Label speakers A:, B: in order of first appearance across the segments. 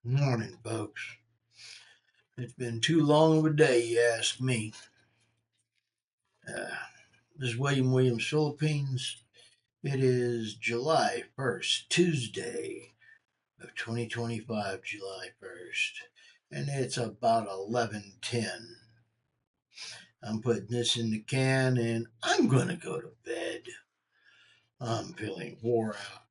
A: Morning, folks. It's been too long of a day, you ask me. Uh, this is Williams, Philippines. It is July 1st, Tuesday of 2025, July 1st. And it's about 11:10. I'm putting this in the can and I'm going to go to bed. I'm feeling wore out.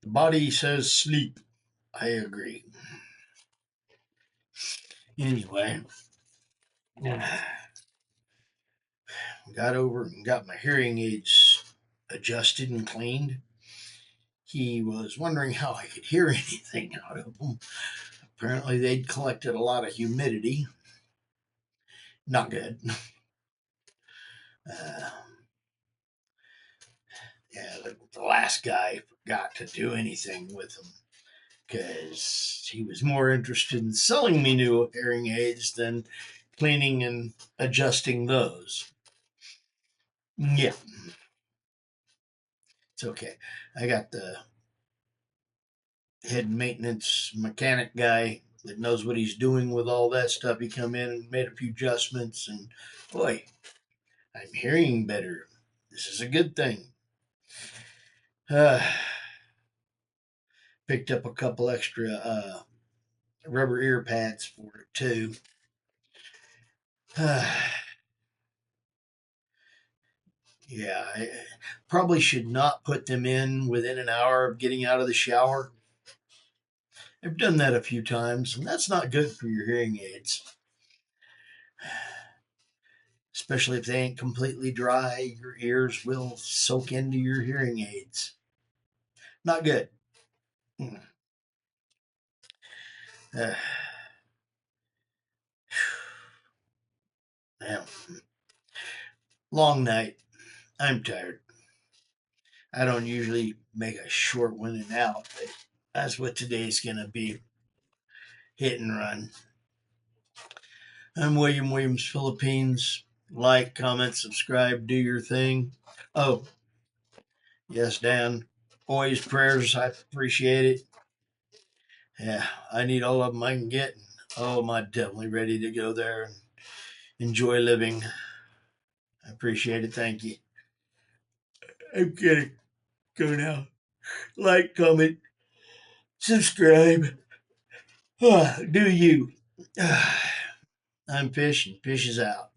A: The body says sleep. I agree. Anyway, got over and got my hearing aids adjusted and cleaned. He was wondering how I could hear anything out of them. Apparently, they'd collected a lot of humidity. Not good. Uh, yeah, the last guy forgot to do anything with them because he was more interested in selling me new hearing aids than cleaning and adjusting those. Yeah, it's okay. I got the head maintenance mechanic guy that knows what he's doing with all that stuff. He come in and made a few adjustments, and boy, I'm hearing better. This is a good thing. Uh, Picked up a couple extra rubber ear pads for it too. Yeah, I probably should not put them in within an hour of getting out of the shower. I've done that a few times, and that's not good for your hearing aids, especially if they ain't completely dry. Your ears will soak into your hearing aids. Not good. Uh, Well, long night. I'm tired. I don't usually make a short one and out, but that's what today's going to be. Hit and run. I'm Williams, Philippines. Like, comment, subscribe, do your thing. Oh, yes, Dan. Always prayers. I appreciate it. Yeah, I need all of them I can get. Oh, I'm definitely ready to go there and enjoy living. I appreciate it. Thank you. I'm gonna go now. Like, comment, subscribe. Do you? I'm Fish, and Fish is out.